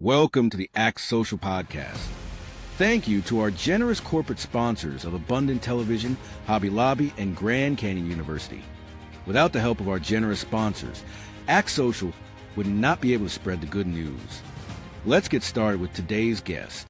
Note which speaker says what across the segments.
Speaker 1: Welcome to the ActsSocial Podcast. Thank you to our generous corporate sponsors of Abundant Television, Hobby Lobby, and Grand Canyon University. Without the help of our generous sponsors, ActsSocial would not be able to spread the good news. Let's get started with today's guest.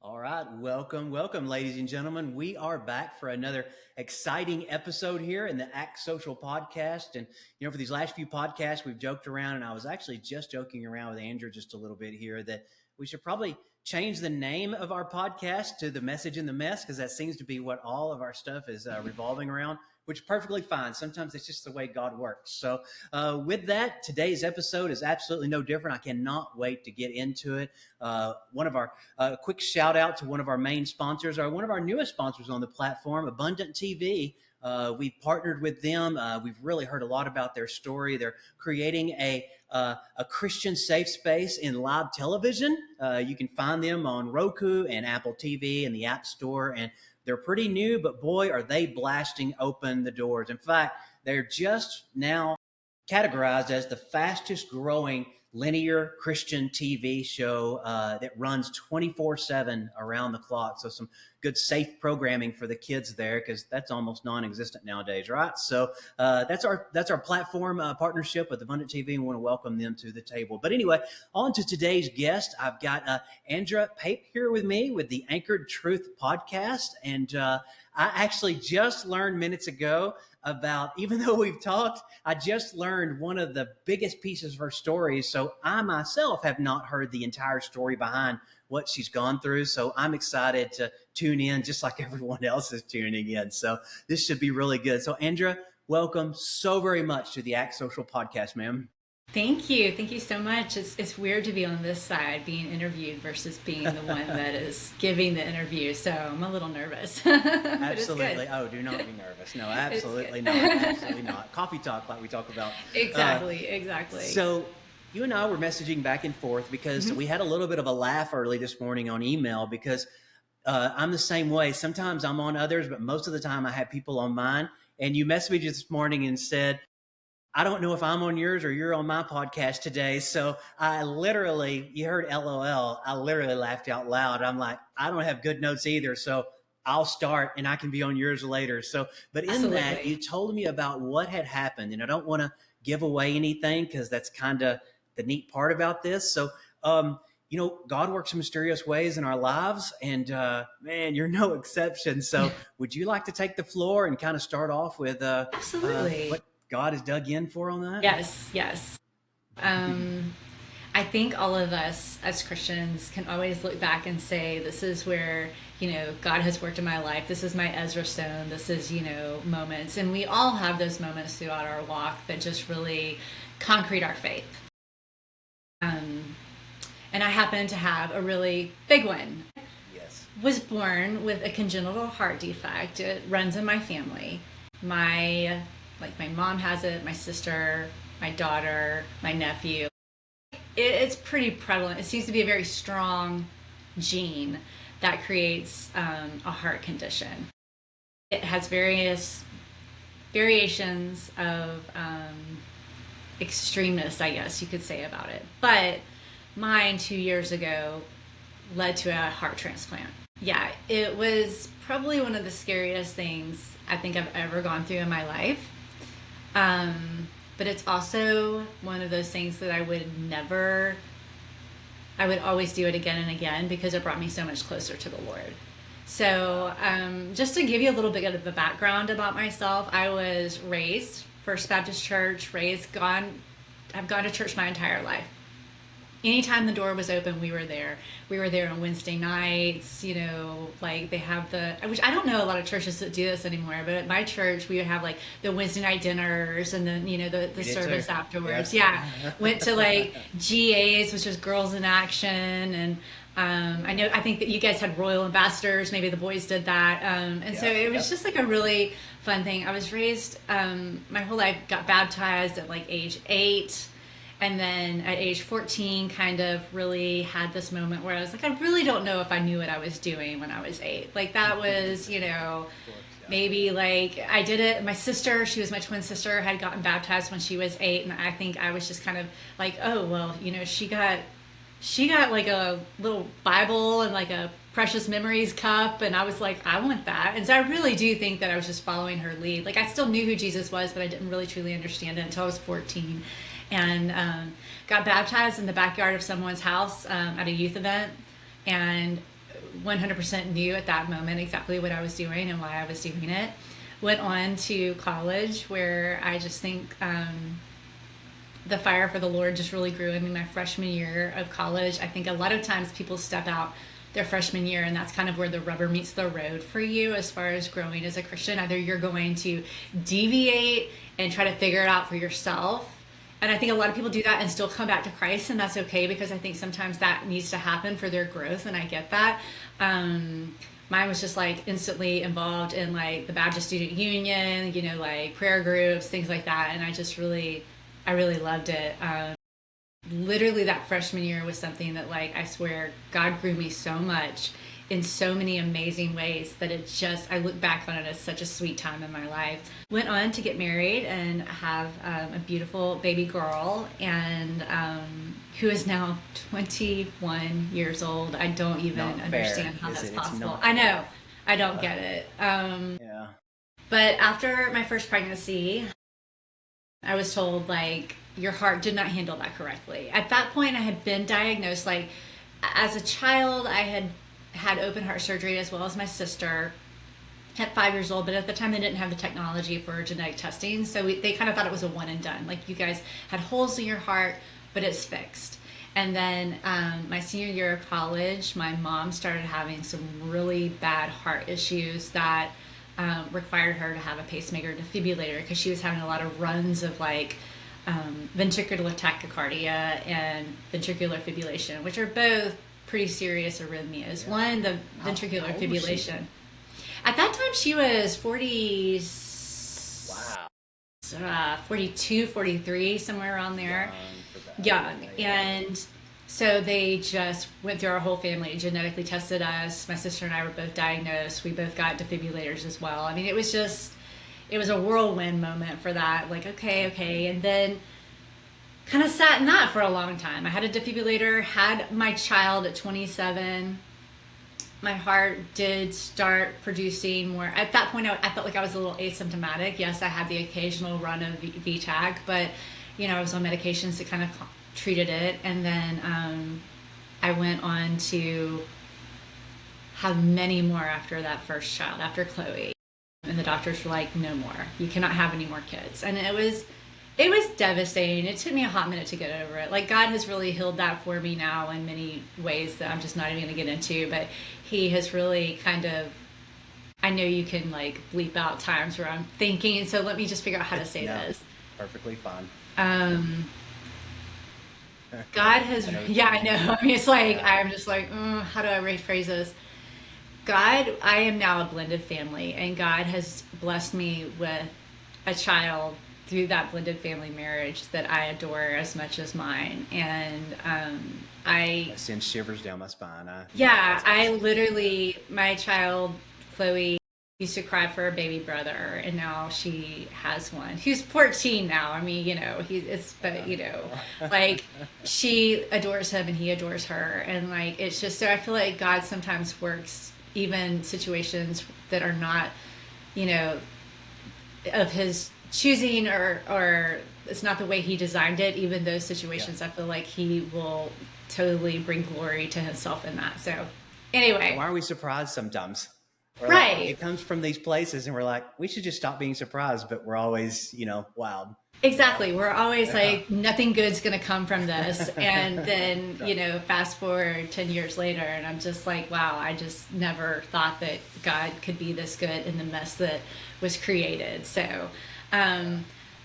Speaker 2: All right, welcome, ladies and gentlemen. We are back for another exciting episode here in the ActsSocial Podcast. And, for these last few podcasts, we've joked around, and I was actually just joking around with Andrew just a little bit here that we should probably change the name of our podcast to The Message in the Mess, because that seems to be what all of our stuff is revolving around, which is perfectly fine. Sometimes it's just the way God works. So with that, today's episode is absolutely no different. I cannot wait to get into it. One of our quick shout out to one of our main sponsors, or one of our newest sponsors on the platform, Abundant TV. We've partnered with them. We've really heard a lot about their story. They're creating a Christian safe space in live television. You can find them on Roku and Apple TV and the App Store. And they're pretty new, but boy, are they blasting open the doors. In fact, they're just now categorized as the fastest growing linear Christian TV show that runs 24/7 around the clock. So some good safe programming for the kids there, because that's almost non-existent nowadays, right? So that's our platform partnership with Abundant TV, and we want to welcome them to the table. But anyway, on to today's guest. I've got Andrea Pape here with me with the Anchored Truth podcast, and I actually just learned minutes ago about, even though we've talked, I just learned one of the biggest pieces of her story. So I myself have not heard the entire story behind what she's gone through. So I'm excited to tune in just like everyone else is tuning in. So this should be really good. So Andrea, welcome so very much to the ActsSocial Podcast, ma'am.
Speaker 3: Thank you. Thank you so much. It's weird to be on this side being interviewed versus being the one that is giving the interview. So I'm a little nervous.
Speaker 2: Absolutely. Oh, do not be nervous. No, absolutely not. Absolutely not. Coffee talk like we talk about.
Speaker 3: Exactly.
Speaker 2: So you and I were messaging back and forth because we had a little bit of a laugh early this morning on email, because I'm the same way. Sometimes I'm on others, but most of the time I have people on mine. And you messaged me this morning and said, I don't know if I'm on yours or you're on my podcast today. So I literally, you heard LOL, I literally laughed out loud. I'm like, I don't have good notes either. So I'll start and I can be on yours later. So, but in
Speaker 3: Absolutely.
Speaker 2: that, you told me about what had happened, and I don't want to give away anything because that's kind of the neat part about this. So, God works in mysterious ways in our lives, and man, you're no exception. So would you like to take the floor and kind of start off with
Speaker 3: Absolutely.
Speaker 2: What God has dug in for on that?
Speaker 3: Yes. I think all of us as Christians can always look back and say, this is where, God has worked in my life. This is my Ezra stone. This is, moments. And we all have those moments throughout our walk that just really concrete our faith. And I happen to have a really big one.
Speaker 2: Yes.
Speaker 3: Was born with a congenital heart defect. It runs in my family. My mom has it, my sister, my daughter, my nephew. It's pretty prevalent. It seems to be a very strong gene that creates a heart condition. It has various variations of extremeness, I guess you could say, about it. But mine 2 years ago led to a heart transplant. Yeah, it was probably one of the scariest things I think I've ever gone through in my life. But it's also one of those things that I would always do it again and again, because it brought me so much closer to the Lord. So just to give you a little bit of the background about myself, I was raised First Baptist Church, I've gone to church my entire life. Anytime the door was open, we were there. We were there on Wednesday nights, they have which I don't know a lot of churches that do this anymore, but at my church, we would have the Wednesday night dinners, and then, the service afterwards. Yeah. Went to GAs, which is Girls in Action. And I think that you guys had Royal Ambassadors. Maybe the boys did that. So it was just a really fun thing. I was raised, my whole life, got baptized at age 8. And then at age 14, kind of really had this moment where I was I really don't know if I knew what I was doing when I was 8. That was, maybe I did it. My sister, she was my twin sister, had gotten baptized when she was 8. And I think I was just kind of oh, well, she got she got like a little Bible and like a Precious Memories cup. And I was like, I want that. And so I really do think that I was just following her lead. Like, I still knew who Jesus was, but I didn't really truly understand it until I was 14. And got baptized in the backyard of someone's house at a youth event. And 100% knew at that moment exactly what I was doing and why I was doing it. Went on to college, where I just think the fire for the Lord just really grew in me my freshman year of college. I think a lot of times people step out their freshman year, and that's kind of where the rubber meets the road for you as far as growing as a Christian. Either you're going to deviate and try to figure it out for yourself. And I think a lot of people do that and still come back to Christ, and that's okay, because I think sometimes that needs to happen for their growth, and I get that. Mine was just like instantly involved in like the Baptist Student Union, you know, like prayer groups, things like that. And I really loved it. Literally that freshman year was something that, like, I swear God grew me so much in so many amazing ways that I look back on it as such a sweet time in my life. Went on to get married and have a beautiful baby girl, and who is now 21 years old. I don't even understand how that's possible. I know. I don't get it.
Speaker 2: Yeah.
Speaker 3: But after my first pregnancy, I was told, like, your heart did not handle that correctly. At that point, I had been diagnosed, like, as a child, I had open heart surgery, as well as my sister at 5 years old. But at the time, they didn't have the technology for genetic testing. So they kind of thought it was a one and done. Like, you guys had holes in your heart, but it's fixed. And then my senior year of college, my mom started having some really bad heart issues that required her to have a pacemaker defibrillator, because she was having a lot of runs of like ventricular tachycardia and ventricular fibrillation, which are both pretty serious arrhythmias. Yeah. One, the ventricular fibrillation. At that time, she was 40. Wow. 42, 43, somewhere around there. Young. And so they just went through our whole family, genetically tested us. My sister and I were both diagnosed. We both got defibrillators as well. I mean, it was a whirlwind moment for that. Like, okay. And then kind of sat in that for a long time. I had a defibrillator, had my child at 27. My heart did start producing more. At that point, I felt like I was a little asymptomatic. Yes, I had the occasional run of VTAC, but, you know, I was on medications that kind of treated it. And then I went on to have many more after that first child, after Chloe. And the doctors were like, no more. You cannot have any more kids. And it was devastating. It took me a hot minute to get over it. Like, God has really healed that for me now in many ways that I'm just not even going to get into. But he has really kind of, I know you can like bleep out times where I'm thinking. So let me just figure out how to say this.
Speaker 2: Perfectly fine.
Speaker 3: God has, I know. I mean, it's like, I'm just like, how do I rephrase this? God, I am now a blended family, and God has blessed me with a child through that blended family marriage that I adore as much as mine. And I
Speaker 2: send shivers down my spine.
Speaker 3: I literally, my child, Chloe, used to cry for a baby brother, and now she has one. He's 14 now. I mean, you know, like, she adores him and he adores her. And like, it's just, so I feel like God sometimes works even situations that are not, you know, of his choosing, or it's not the way he designed it. Even those situations, I feel like he will totally bring glory to himself in that. So anyway.
Speaker 2: Why are we surprised sometimes?
Speaker 3: Right.
Speaker 2: Like, it comes from these places and we're like, we should just stop being surprised, but we're always, you know, wowed.
Speaker 3: Exactly. We're always like, nothing good's going to come from this. And then, you know, fast forward 10 years later, and I'm just like, wow, I just never thought that God could be this good in the mess that was created. So, but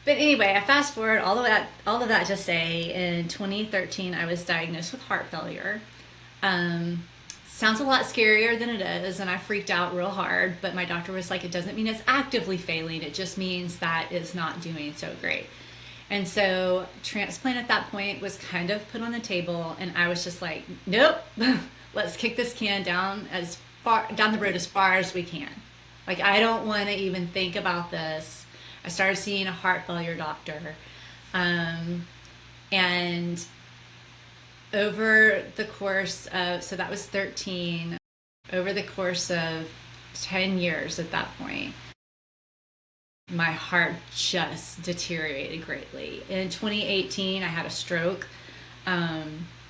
Speaker 3: anyway, I fast forward all of that to say, in 2013, I was diagnosed with heart failure. Sounds a lot scarier than it is, and I freaked out real hard, but my doctor was like, it doesn't mean it's actively failing, it just means that it's not doing so great. And so transplant at that point was kind of put on the table, and I was just like, nope, let's kick this can down the road as far as we can. Like, I don't want to even think about this. I started seeing a heart failure doctor, and over the course of, so that was 13, over the course of 10 years at that point, my heart just deteriorated greatly. In 2018, I had a stroke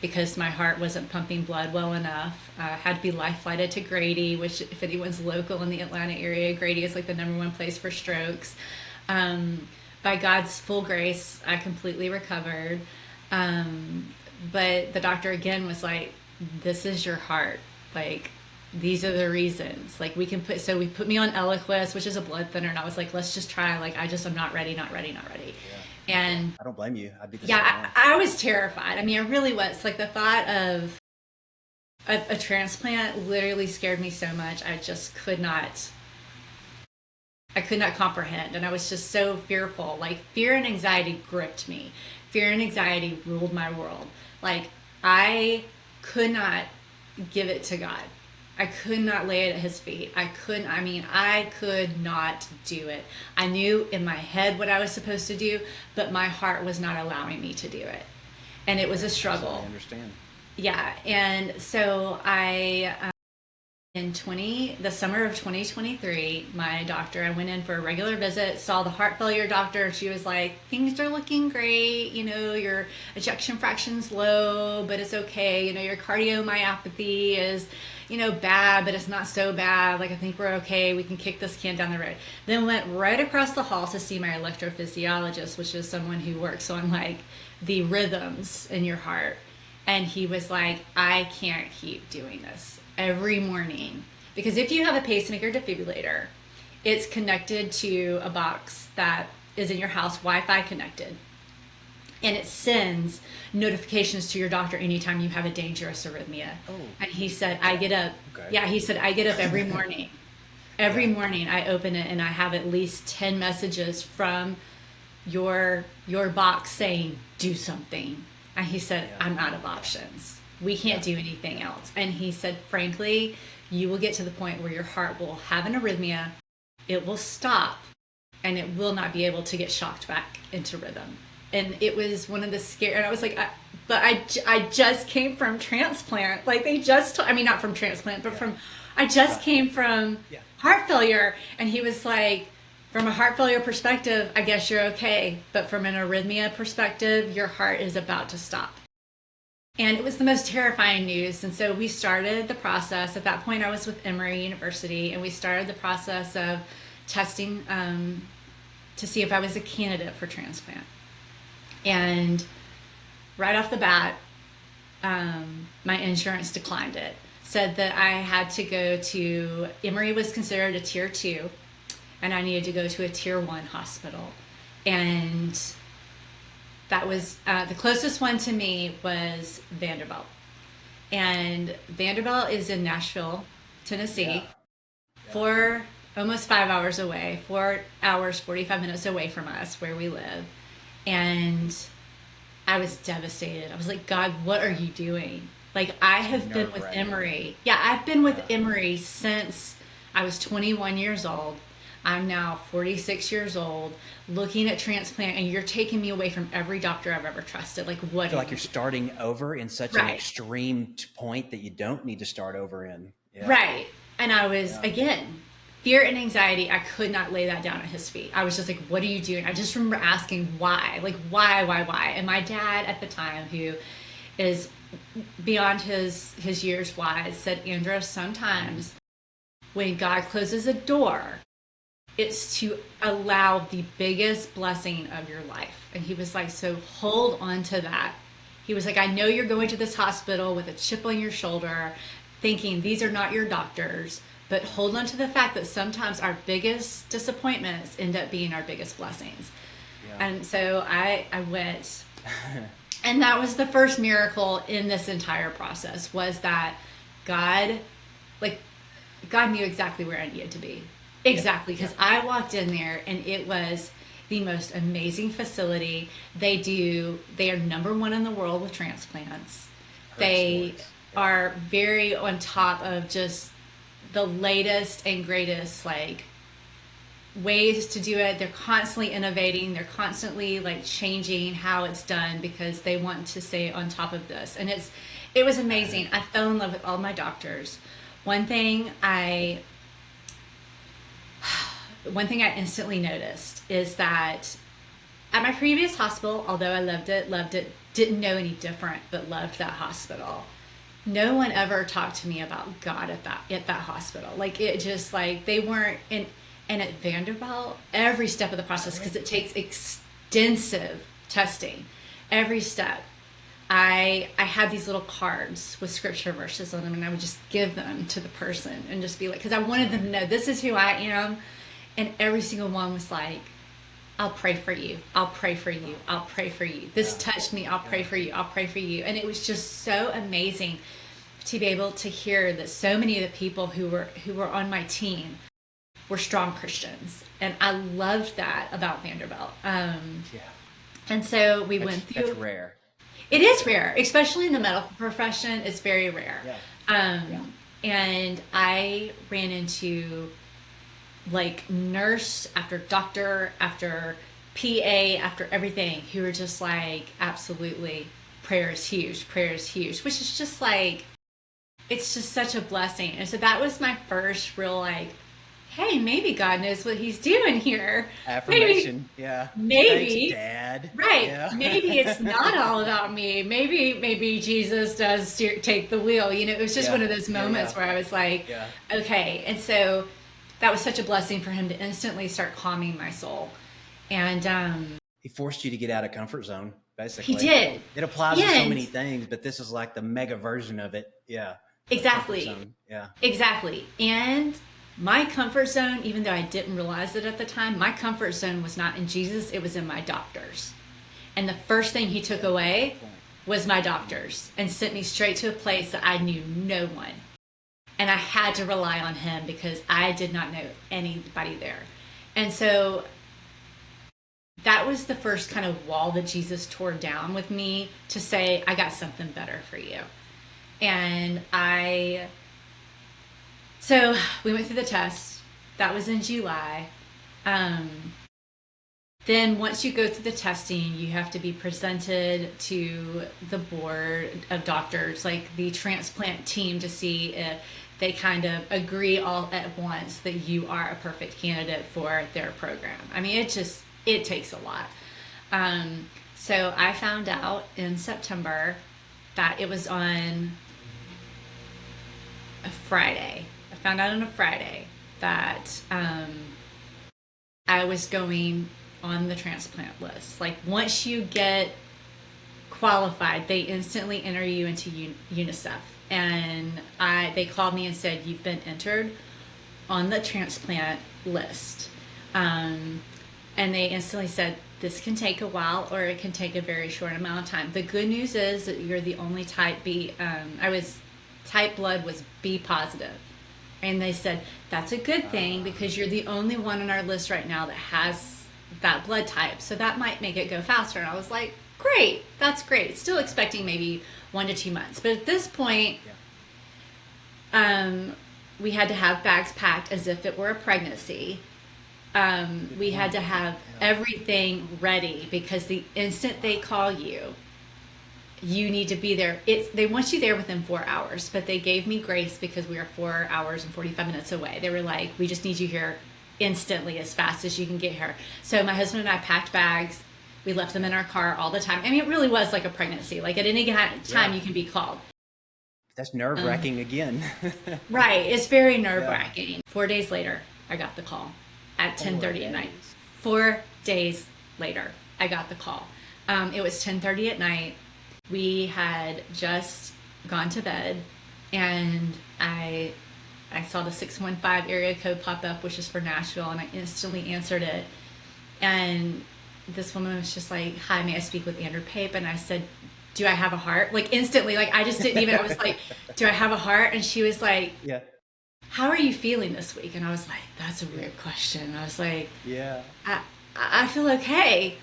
Speaker 3: because my heart wasn't pumping blood well enough. I had to be life flighted to Grady, which, if anyone's local in the Atlanta area, Grady is like the number one place for strokes. By God's full grace, I completely recovered. But the doctor again was like, this is your heart. Like, these are the reasons. Like, we put me on Eliquis, which is a blood thinner. And I was like, let's just try. Like, I'm not ready. Yeah. And
Speaker 2: I don't blame you. I'd be the
Speaker 3: yeah, I was terrified. I mean, I really was. Like, the thought of a transplant literally scared me so much. I could not comprehend. And I was just so fearful. Like, fear and anxiety gripped me. Fear and anxiety ruled my world. Like, I could not give it to God. I could not lay it at his feet. I could not do it. I knew in my head what I was supposed to do, but my heart was not allowing me to do it. And it was a struggle.
Speaker 2: I understand.
Speaker 3: Yeah. And so in the summer of 2023, my doctor, I went in for a regular visit, saw the heart failure doctor. She was like, things are looking great. Your ejection fraction's low, but it's okay. Your cardiomyopathy is, bad, but it's not so bad. Like, I think we're okay. We can kick this can down the road. Then went right across the hall to see my electrophysiologist, which is someone who works on like the rhythms in your heart. And he was like, I can't keep doing this every morning, because if you have a pacemaker defibrillator, it's connected to a box that is in your house, Wi-Fi connected, and it sends notifications to your doctor anytime you have a dangerous arrhythmia.
Speaker 2: Oh.
Speaker 3: And he said, I get up. Okay. Yeah, he said, I get up every morning. Every morning I open it and I have at least 10 messages from your box saying, do something. And he said, I'm out of options. We can't do anything else. And he said, frankly, you will get to the point where your heart will have an arrhythmia, it will stop, and it will not be able to get shocked back into rhythm. And it was one of the scary, and I was like, I just came from transplant. Like, they just, not from transplant, but I just came from heart failure. And he was like, from a heart failure perspective, I guess you're okay. But from an arrhythmia perspective, your heart is about to stop. And it was the most terrifying news. And so we started the process. At that point, I was with Emory University, and we started the process of testing to see if I was a candidate for transplant. And right off the bat, my insurance declined it. Said that I had to go to, Emory was considered a tier 2, and I needed to go to a tier 1 hospital. And that was, the closest one to me was Vanderbilt. And Vanderbilt is in Nashville, Tennessee, for almost 5 hours away, 4 hours, 45 minutes away from us where we live. And I was devastated. I was like, God, what are you doing? Like, I have been with Emory. Yeah, I've been with Emory since I was 21 years old. I'm now 46 years old, looking at transplant, and you're taking me away from every doctor I've ever trusted. Like, what? I
Speaker 2: feel like you're starting over in such an extreme point that you don't need to start over in.
Speaker 3: Yeah. Right. And I was, again, fear and anxiety. I could not lay that down at his feet. I was just like, what are you doing? I just remember asking why? Like, why? And my dad at the time, who is beyond his years wise, said, Andrea, sometimes when God closes a door, it's to allow the biggest blessing of your life. And he was like, so hold on to that. He was like, I know you're going to this hospital with a chip on your shoulder, thinking these are not your doctors, but hold on to the fact that sometimes our biggest disappointments end up being our biggest blessings. Yeah. And so I went, and that was the first miracle in this entire process, was that God knew exactly where I needed to be. Exactly, because I walked in there and it was the most amazing facility. They are number one in the world with transplants. They are very on top of just the latest and greatest, like, ways to do it. They're constantly innovating. They're constantly like changing how it's done because they want to stay on top of this. And it was amazing. I fell in love with all my doctors. One thing I instantly noticed is that at my previous hospital, although I loved it, didn't know any different, but loved that hospital. No one ever talked to me about God at that hospital. Like, it just, like, they weren't in. And at Vanderbilt, every step of the process, because it takes extensive testing, every step, I had these little cards with scripture verses on them, and I would just give them to the person and just be like, because I wanted them to know this is who I am. And every single one was like, I'll pray for you. I'll pray for you. I'll pray for you. This touched me. I'll pray for you. I'll pray for you. And it was just so amazing to be able to hear that so many of the people who were on my team were strong Christians. And I loved that about Vanderbilt. And so we went through.
Speaker 2: That's rare.
Speaker 3: It is rare, especially in the medical profession. It's very rare. And I ran into like nurse after doctor after PA after everything who were just like, absolutely, prayer is huge, which is just like, it's just such a blessing. And so that was my first real like, hey, maybe God knows what he's doing here.
Speaker 2: Affirmation.
Speaker 3: Maybe.
Speaker 2: Thanks, Dad.
Speaker 3: Right.
Speaker 2: Yeah.
Speaker 3: Maybe it's not all about me. Maybe Jesus does take the wheel. You know, it was just one of those moments where I was like, okay. And so that was such a blessing for him to instantly start calming my soul. And
Speaker 2: he forced you to get out of comfort zone, basically.
Speaker 3: He did.
Speaker 2: It applies to so many things, but this is like the mega version of it. Yeah.
Speaker 3: Exactly.
Speaker 2: Yeah.
Speaker 3: Exactly. And my comfort zone, even though I didn't realize it at the time, my comfort zone was not in Jesus, it was in my doctors. And the first thing he took away was my doctors and sent me straight to a place that I knew no one. And I had to rely on him because I did not know anybody there. And so that was the first kind of wall that Jesus tore down with me to say, I got something better for you. And so we went through the test. That was in July. Then once you go through the testing, you have to be presented to the board of doctors, like the transplant team, to see if they kind of agree all at once that you are a perfect candidate for their program. I mean, it takes a lot. So I found out in September that it was on a Friday. I found out on a Friday that I was going on the transplant list. Like, once you get qualified, they instantly enter you into UNICEF. And they called me and said, you've been entered on the transplant list. And they instantly said, this can take a while or it can take a very short amount of time. The good news is that you're the only type B. Type blood was B positive. And they said, that's a good thing because you're the only one on our list right now that has that blood type. So that might make it go faster. And I was like, great, that's great. Still expecting maybe 1 to 2 months. But at this point, we had to have bags packed as if it were a pregnancy. We had to have everything ready because the instant they call you, you need to be there. They want you there within 4 hours, but they gave me grace because we were 4 hours and 45 minutes away. They were like, we just need you here instantly, as fast as you can get here. So my husband and I packed bags. We left them in our car all the time. I mean, it really was like a pregnancy. Like, at any time you can be called.
Speaker 2: That's nerve-wracking again.
Speaker 3: Right. It's very nerve-wracking. 4 days later, I got the call at 10:30 at night. 4 days later, I got the call. It was 10:30 at night. We had just gone to bed, and I saw the 615 area code pop up, which is for Nashville, and I instantly answered it. And this woman was just like, hi, may I speak with Andrea Pape? And I said, do I have a heart? Like, instantly, like, I just didn't even, I was like, do I have a heart? And she was like, how are you feeling this week? And I was like, that's a weird question. I was like, I feel okay.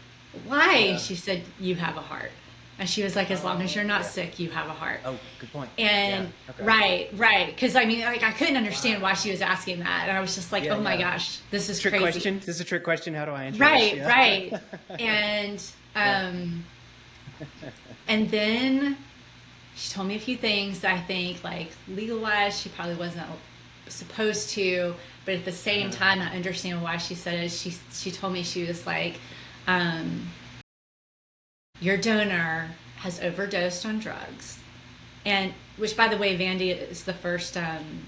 Speaker 3: Why? She said, you have a heart. And she was like, as long as you're not sick, you have a heart.
Speaker 2: Oh, good point.
Speaker 3: And right. Because I mean, like, I couldn't understand why she was asking that. And I was just like, oh my gosh, this is
Speaker 2: trick
Speaker 3: crazy.
Speaker 2: Question. This is a trick question. How do I answer
Speaker 3: right,
Speaker 2: this?
Speaker 3: Right. And, and then she told me a few things that I think, like, legal-wise, she probably wasn't supposed to, but at the same time, I understand why she said it. She told me, she was like, your donor has overdosed on drugs, and which, by the way, Vandy is the first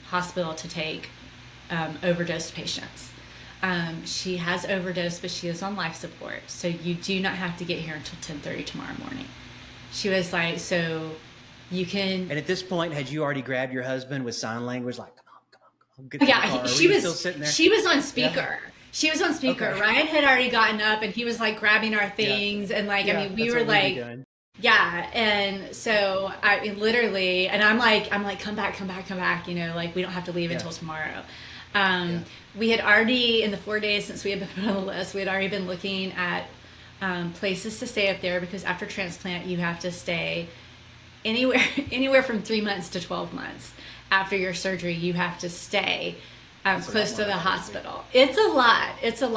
Speaker 3: hospital to take overdose patients. She has overdosed, but she is on life support, so you do not have to get here until 10:30 tomorrow morning. She was like, so you can.
Speaker 2: And at this point, had you already grabbed your husband with sign language, like, come on, get
Speaker 3: she was
Speaker 2: still sitting there?
Speaker 3: She was on speaker. Yeah. She was on speaker.
Speaker 2: Okay.
Speaker 3: Ryan had already gotten up, and he was like grabbing our things, and like, I mean, we were like, and so I literally, and I'm like, come back, you know, like, we don't have to leave until tomorrow. We had already, in the 4 days since we had been put on the list, we had already been looking at places to stay up there, because after transplant, you have to stay anywhere from 3 months to 12 months. After your surgery, you have to stay close to the hospital. It's a lot. It's a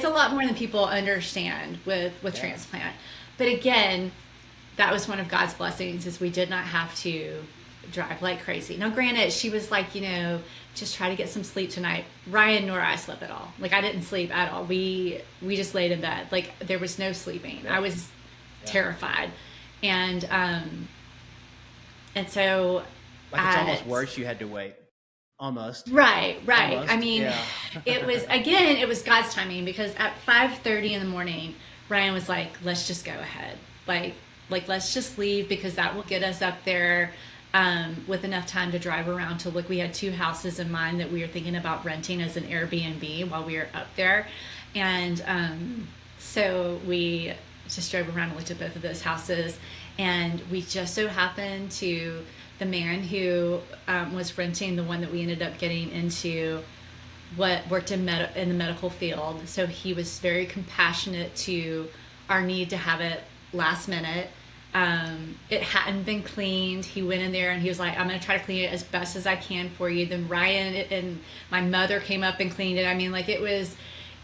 Speaker 3: lot more than people understand with transplant. But again, that was one of God's blessings, is we did not have to drive like crazy. Now, granted, she was like, you know, just try to get some sleep tonight. Ryan nor I slept at all. Like, I didn't sleep at all. We just laid in bed. Like, there was no sleeping. I was terrified. And so,
Speaker 2: like, it's almost worse. You had to wait. Almost.
Speaker 3: Right.
Speaker 2: Almost.
Speaker 3: I mean, it was God's timing, because at 5:30 in the morning, Ryan was like, let's just go ahead. Like let's just leave, because that will get us up there with enough time to drive around to look. We had 2 houses in mind that we were thinking about renting as an Airbnb while we were up there. And so we just drove around and looked at both of those houses. And we just so happened to, the man who was renting the one that we ended up getting into, worked in the medical field. So he was very compassionate to our need to have it last minute. It hadn't been cleaned. He went in there and he was like, I'm going to try to clean it as best as I can for you. Then Ryan and my mother came up and cleaned it. I mean, like, it was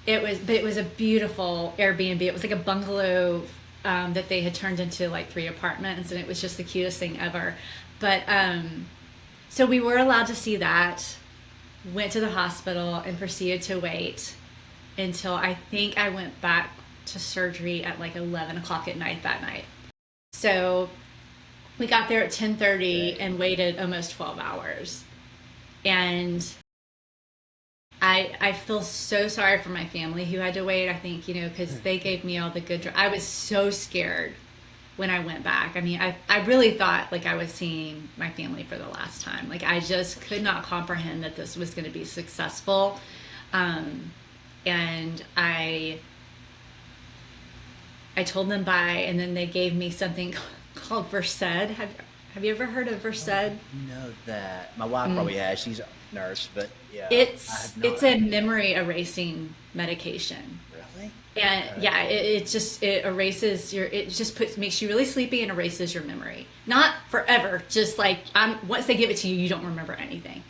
Speaker 3: a beautiful Airbnb. It was like a bungalow that they had turned into like 3 apartments, and it was just the cutest thing ever. But so we were allowed to see that, went to the hospital, and proceeded to wait until I think I went back to surgery at like 11 o'clock at night that night. So we got there at 10:30 and waited almost 12 hours. And I feel so sorry for my family who had to wait, I think, you know, because they gave me all the good. I was so scared when I went back. I mean, I really thought like I was seeing my family for the last time. Like, I just could not comprehend that this was going to be successful. And I told them bye, and then they gave me something called Versed. Have you ever heard of Versed?
Speaker 2: I know that. My wife probably has. She's a nurse, but yeah.
Speaker 3: It's a memory erasing medication.
Speaker 2: Really?
Speaker 3: And yeah, it erases makes you really sleepy and erases your memory. Not forever, just like once they give it to you, you don't remember anything.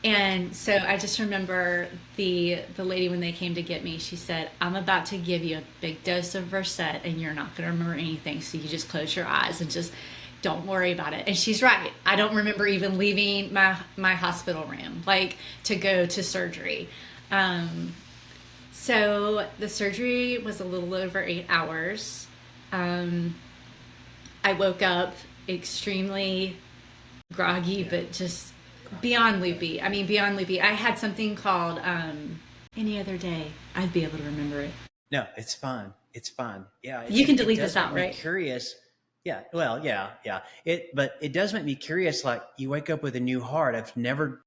Speaker 3: And so I just remember the lady, when they came to get me, she said, I'm about to give you a big dose of Versed and you're not going to remember anything. So you just close your eyes and just don't worry about it. And she's right. I don't remember even leaving my hospital room, like, to go to surgery. So the surgery was a little over 8 hours. I woke up extremely groggy, but just beyond loopy. I mean, beyond loopy. I had something called any other day, I'd be able to remember it.
Speaker 2: No, it's fine. It's fine. Yeah.
Speaker 3: You can delete this out, right?
Speaker 2: Curious. Yeah. Well, yeah. But it does make me curious. Like, you wake up with a new heart. I've never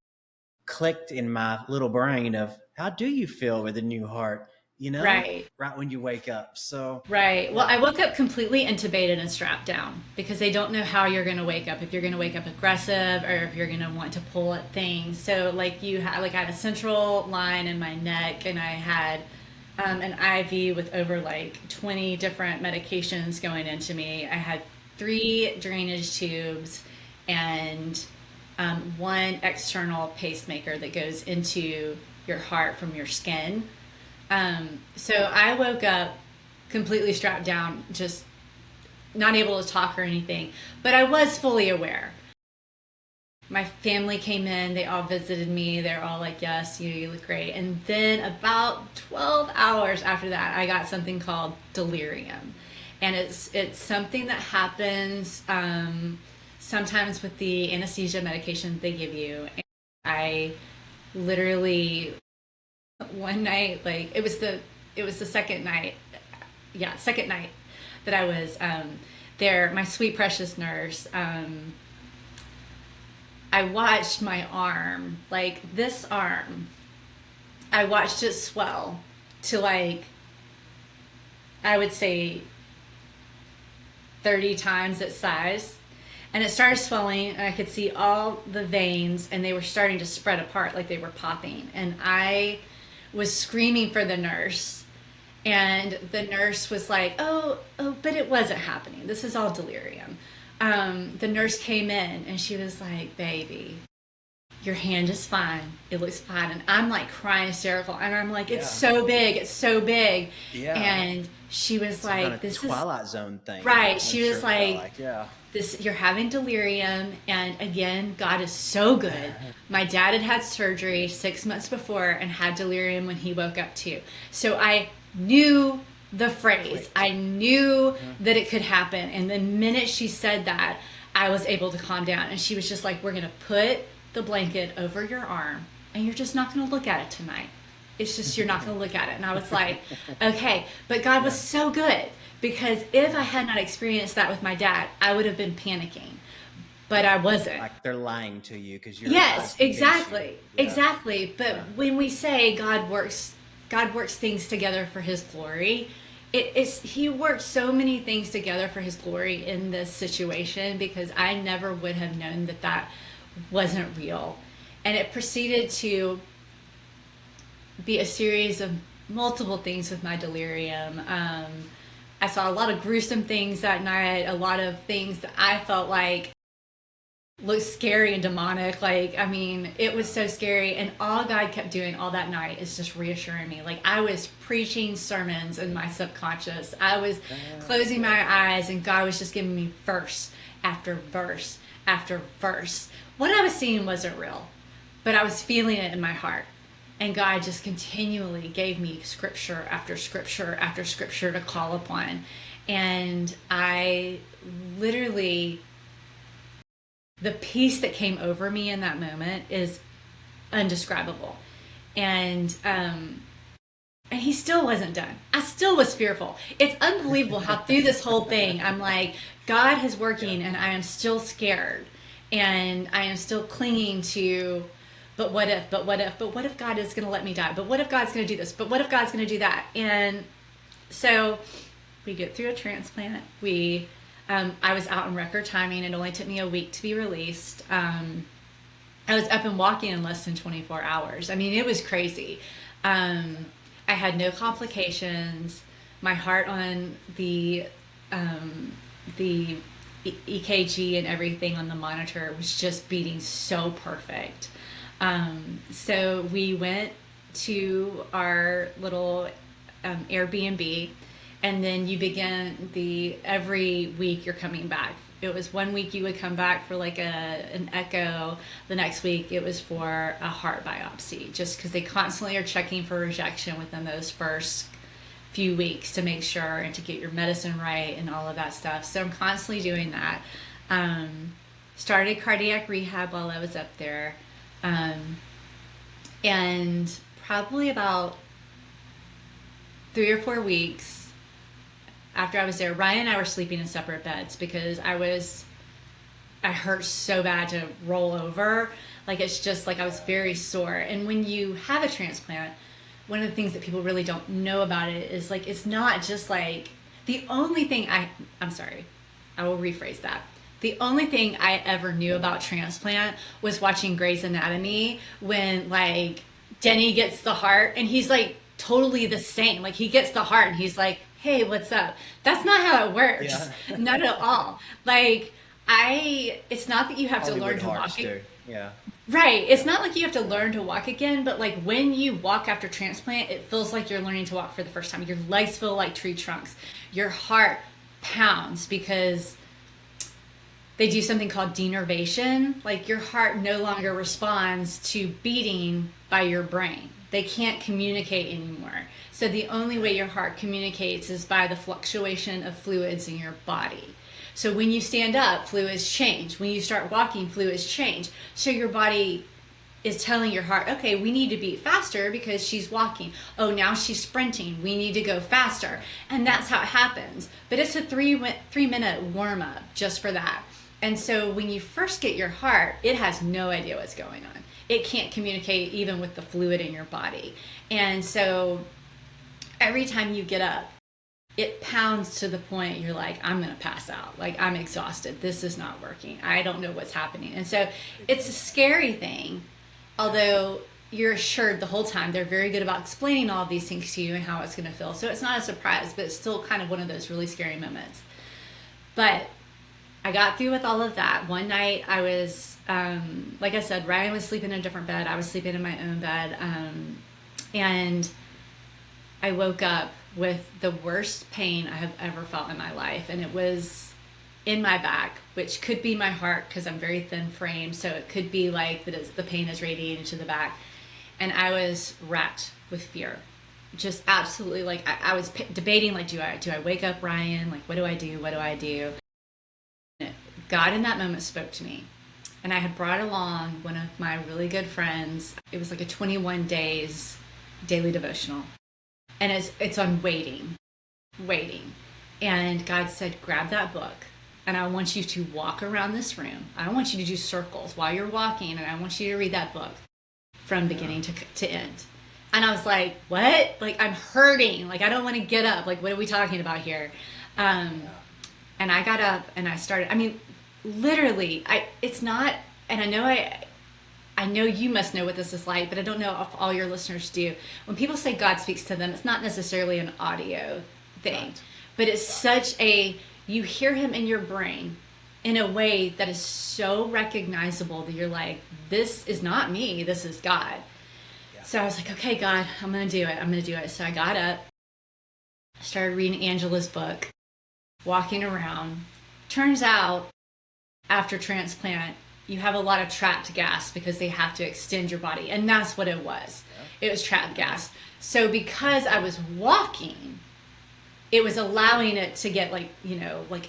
Speaker 2: clicked in my little brain of, how do you feel with a new heart? You know, right when you wake up. So
Speaker 3: right. Well, I woke up completely intubated and strapped down, because they don't know how you're going to wake up. If you're going to wake up aggressive, or if you're going to want to pull at things. So like I had a central line in my neck, and I had an IV with over like 20 different medications going into me. I had 3 drainage tubes and one external pacemaker that goes into your heart from your skin. So I woke up completely strapped down, just not able to talk or anything, but I was fully aware. My family came in, they all visited me. They're all like, yes, you look great. And then about 12 hours after that, I got something called delirium. And it's something that happens sometimes with the anesthesia medication they give you. And I literally, one night, like it was the second night, second night that I was there, my sweet precious nurse, I watched my arm, like this arm, I watched it swell to like, I would say 30 times its size. And it started swelling and I could see all the veins and they were starting to spread apart like they were popping. And I was screaming for the nurse. And the nurse was like, oh, but it wasn't happening. This is all delirium. The nurse came in and she was like, baby, your hand is fine. It looks fine. And I'm like crying hysterical. And I'm like, it's so big. It's so big. Yeah. And she was like,
Speaker 2: kind of this Twilight Zone thing.
Speaker 3: Right. She was like, this, you're having delirium. And again, God is so good. My dad had surgery 6 months before and had delirium when he woke up too. So I knew the phrase. I knew that it could happen. And the minute she said that, I was able to calm down. And she was just like, we're going to put the blanket over your arm and you're just not going to look at it tonight. It's just, you're not going to look at it. And I was like, okay. But God was so good, because if I had not experienced that with my dad, I would have been panicking. But I wasn't.
Speaker 2: Like they're lying to you because you're
Speaker 3: yes, exactly. Exactly. But when we say God works things together for his glory, he worked so many things together for his glory in this situation, because I never would have known that wasn't real. And it proceeded to be a series of multiple things with my delirium. I saw a lot of gruesome things that night, a lot of things that I felt like looked scary and demonic. Like, I mean, it was so scary. And all God kept doing all that night is just reassuring me. Like, I was preaching sermons in my subconscious. I was closing my eyes and God was just giving me verse after verse after verse. What I was seeing wasn't real, but I was feeling it in my heart. And God just continually gave me scripture after scripture after scripture to call upon. And I literally, the peace that came over me in that moment is indescribable. And he still wasn't done. I still was fearful. It's unbelievable how through this whole thing, I'm like, God is working and I am still scared. And I am still clinging to, but what if God is going to let me die? But what if God's going to do this? But what if God's going to do that? And so we get through a transplant. I was out in record timing. It only took me a week to be released. I was up and walking in less than 24 hours. I mean, it was crazy. I had no complications. My heart on the EKG and everything on the monitor was just beating so perfect. So we went to our little Airbnb, and then you begin every week you're coming back. It was 1 week you would come back for like an echo. The next week it was for a heart biopsy, just because they constantly are checking for rejection within those first few weeks to make sure and to get your medicine right and all of that stuff. So I'm constantly doing that. Started cardiac rehab while I was up there. And probably about 3 or 4 weeks after I was there, Ryan and I were sleeping in separate beds because I hurt so bad to roll over. Like, it's just like I was very sore. And when you have a transplant, one of the things that people really don't know about it is like, it's not just like the only thing I'm sorry, I will rephrase that. The only thing I ever knew about transplant was watching Grey's Anatomy when like Denny gets the heart and he's like totally the same. Like, he gets the heart and he's like, hey, what's up? That's not how it works.
Speaker 2: Yeah.
Speaker 3: Not at all. It's not that you have to learn
Speaker 2: Hollywood
Speaker 3: to
Speaker 2: hearts
Speaker 3: walk.
Speaker 2: too. Yeah.
Speaker 3: Right. It's not like you have to learn to walk again, but like when you walk after transplant, it feels like you're learning to walk for the first time. Your legs feel like tree trunks. Your heart pounds because they do something called denervation. Like your heart no longer responds to beating by your brain. They can't communicate anymore. So the only way your heart communicates is by the fluctuation of fluids in your body. So when you stand up, fluids change. When you start walking, fluids change. So your body is telling your heart, okay, we need to beat faster because she's walking. Oh, now she's sprinting. We need to go faster. And that's how it happens. But it's a 3-minute warm up just for that. And so when you first get your heart, it has no idea what's going on. It can't communicate even with the fluid in your body. And so every time you get up, it pounds to the point you're like, I'm going to pass out. Like, I'm exhausted. This is not working. I don't know what's happening. And so it's a scary thing, although you're assured the whole time. They're very good about explaining all of these things to you and how it's going to feel. So it's not a surprise, but it's still kind of one of those really scary moments. But I got through with all of that. One night I was, like I said, Ryan was sleeping in a different bed. I was sleeping in my own bed. And I woke up with the worst pain I have ever felt in my life. And it was in my back, which could be my heart because I'm very thin framed. So it could be like that the pain is radiating to the back. And I was racked with fear. Just absolutely like I was debating, like, do I wake up Ryan? Like, what do I do? What do I do? God in that moment spoke to me. And I had brought along one of my really good friends. It was like a 21 days daily devotional. And it's on waiting. And God said, grab that book. And I want you to walk around this room. I want you to do circles while you're walking. And I want you to read that book from beginning to end. And I was like, what? Like, I'm hurting. Like, I don't want to get up. Like, what are we talking about here? And I got up and I started, I mean, literally, it's not, and I know you must know what this is like, but I don't know if all your listeners do. When people say God speaks to them, it's not necessarily an audio thing, right. But it's such you hear him in your brain in a way that is so recognizable that you're like, this is not me, this is God. Yeah. So I was like, okay, God, I'm going to do it. So I got up, started reading Angela's book, walking around. Turns out after transplant, you have a lot of trapped gas because they have to extend your body. And that's what it was. Yeah. It was trapped gas. So because I was walking, it was allowing it to get like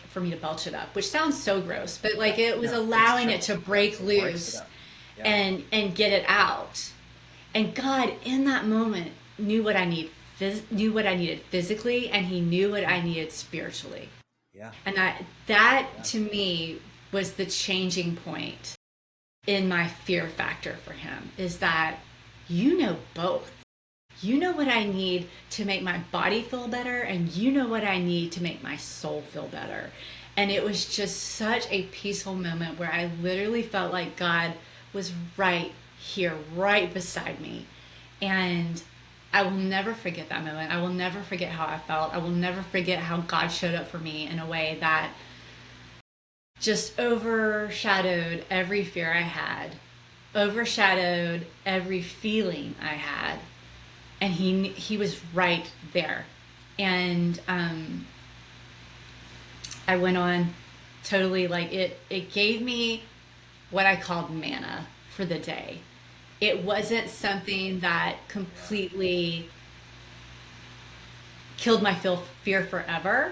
Speaker 3: for me to belch it up, which sounds so gross, but like it was allowing it to break loose and get it out. And God in that moment knew what I needed physically, and he knew what I needed spiritually. Yeah. And that to me was the changing point in my fear factor for him, is that you know both. You know what I need to make my body feel better, and you know what I need to make my soul feel better. And it was just such a peaceful moment where I literally felt like God was right here, right beside me. And I will never forget that moment. I will never forget how I felt. I will never forget how God showed up for me in a way that just overshadowed every fear I had, overshadowed every feeling I had. And he was right there. And I went on totally, like, it gave me what I called manna for the day. It wasn't something that completely killed my fear forever,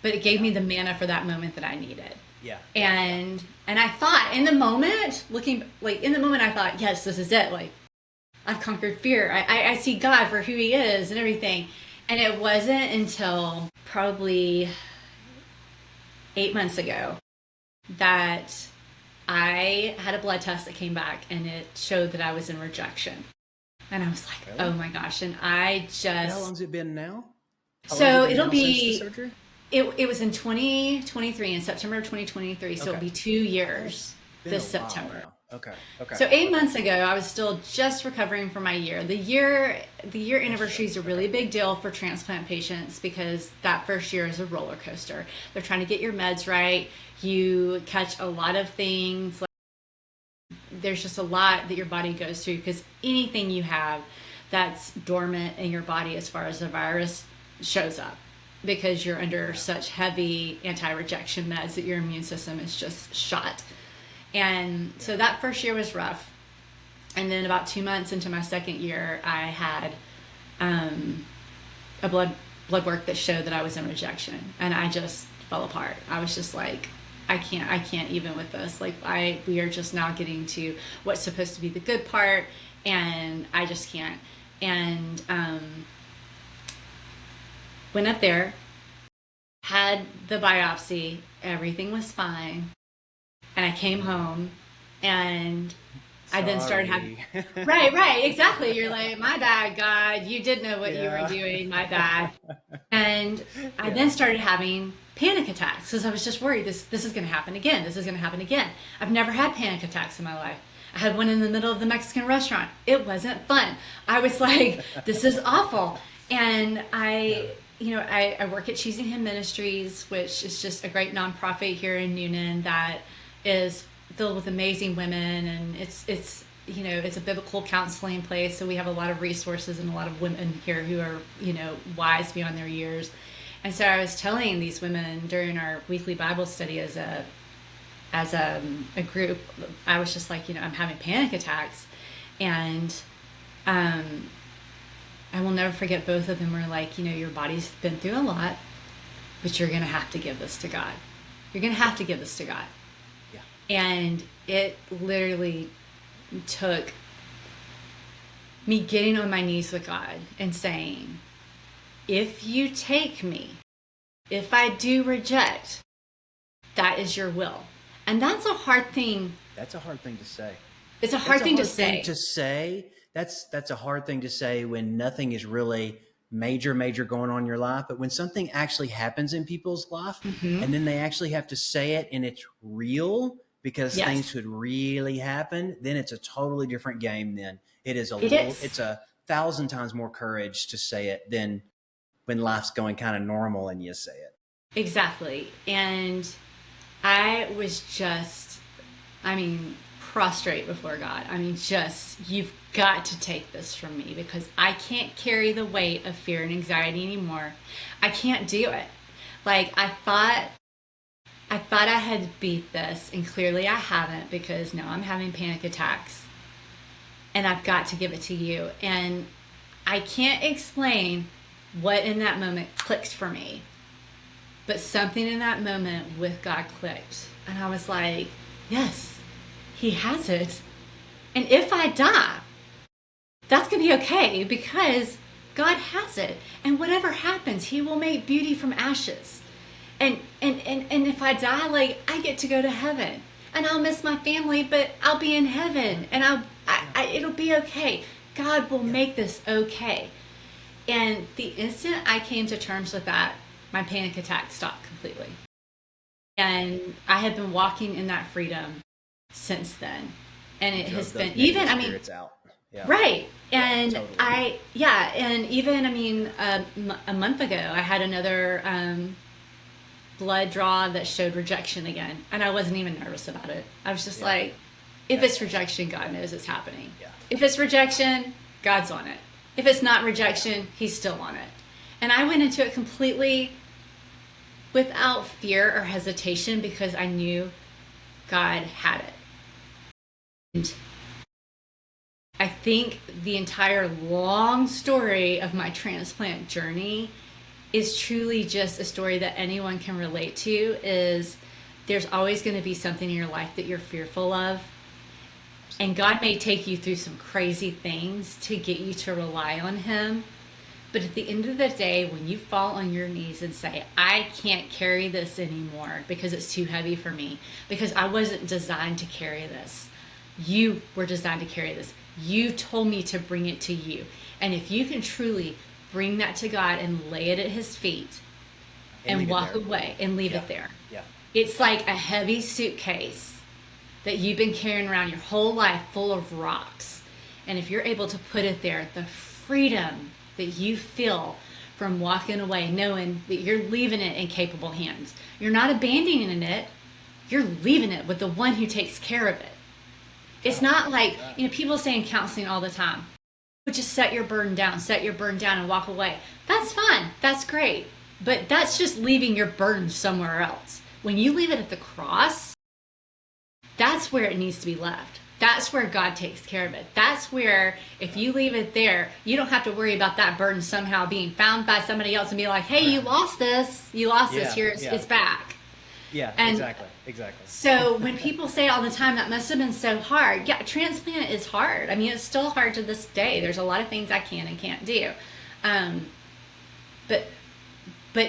Speaker 3: but it gave me the manna for that moment that I needed. Yeah. And I thought in the moment, I thought, yes, this is it. Like, I've conquered fear. I see God for who he is and everything. And it wasn't until probably 8 months ago that I had a blood test that came back, and it showed that I was in rejection. And I was like, really? Oh my gosh. And I just...
Speaker 2: How long's it been now?
Speaker 3: So it'll be... Since the surgery? It was in 2023, in September of 2023. So it'll be 2 years this September.
Speaker 2: Okay. Okay.
Speaker 3: So 8 months ago, I was still just recovering from my year. The year anniversary is a really big deal for transplant patients because that first year is a roller coaster. They're trying to get your meds right. You catch a lot of things. There's just a lot that your body goes through because anything you have that's dormant in your body as far as a virus shows up because you're under such heavy anti-rejection meds that your immune system is just shot. And so that first year was rough. And then about 2 months into my second year, I had a blood work that showed that I was in rejection. And I just fell apart. I was just like, I can't even with this. Like we are just now getting to what's supposed to be the good part. And I just can't. And went up there, had the biopsy, everything was fine. And I came home and I then started having, right, exactly. You're like, my bad, God, you did know what you were doing, my bad. And I then started having panic attacks because I was just worried this is going to happen again. This is going to happen again. I've never had panic attacks in my life. I had one in the middle of the Mexican restaurant. It wasn't fun. I was like, this is awful. And I work at Choosing Him Ministries, which is just a great nonprofit here in Newnan that is filled with amazing women, and it's a biblical counseling place. So we have a lot of resources and a lot of women here who are, wise beyond their years. And so I was telling these women during our weekly Bible study as a group, I was just like, I'm having panic attacks. And I will never forget, both of them were like, your body's been through a lot, but you're going to have to give this to God. You're going to have to give this to God. And it literally took me getting on my knees with God and saying, if you take me, if I do reject, that is your will. And that's a hard thing.
Speaker 2: That's a hard thing to say.
Speaker 3: It's a hard thing to
Speaker 2: say. That's a hard thing to say when nothing is really major going on in your life. But when something actually happens in people's life, and then they actually have to say it and it's real, because things could really happen, then it's a totally different game. Then it's 1,000 times more courage to say it than when life's going kind of normal and you say it.
Speaker 3: Exactly. And I was just, prostrate before God. You've got to take this from me because I can't carry the weight of fear and anxiety anymore. I can't do it. Like I thought I had beat this, and clearly I haven't, because now I'm having panic attacks and I've got to give it to you. And I can't explain what in that moment clicked for me, but something in that moment with God clicked. And I was like, yes, He has it. And if I die, that's going to be okay because God has it. And whatever happens, He will make beauty from ashes. And if I die, like, I get to go to heaven, and I'll miss my family, but I'll be in heaven, and it'll be okay. God will make this okay. And the instant I came to terms with that, my panic attack stopped completely. And I have been walking in that freedom since then. And it has been
Speaker 2: spirits out. Yeah.
Speaker 3: Right. And
Speaker 2: totally.
Speaker 3: and even, a month ago, I had another blood draw that showed rejection again, and I wasn't even nervous about it. I was just like, if it's rejection, God knows it's happening. If it's rejection, God's on it. If it's not rejection, He's still on it. And I went into it completely without fear or hesitation because I knew God had it. And I think the entire long story of my transplant journey is truly just a story that anyone can relate to. Is there's always going to be something in your life that you're fearful of, and God may take you through some crazy things to get you to rely on Him. But at the end of the day, when you fall on your knees and say, I can't carry this anymore because it's too heavy for me, because I wasn't designed to carry this. You were designed to carry this. You told me to bring it to you. And if you can truly bring that to God and lay it at His feet and walk away and leave it there. Yeah. It's like a heavy suitcase that you've been carrying around your whole life full of rocks. And if you're able to put it there, the freedom that you feel from walking away, knowing that you're leaving it in capable hands. You're not abandoning it, you're leaving it with the one who takes care of it. It's not like, people say in counseling all the time, just set your burden down and walk away. That's fine, that's great. But that's just leaving your burden somewhere else. When you leave it at the cross, that's where it needs to be left. That's where God takes care of it. That's where, if you leave it there, you don't have to worry about that burden somehow being found by somebody else and be like, hey, you lost this. Here, it's back.
Speaker 2: Yeah,
Speaker 3: and
Speaker 2: exactly.
Speaker 3: So when people say all the time, that must have been so hard. Yeah, transplant is hard. I mean, it's still hard to this day. There's a lot of things I can and can't do. But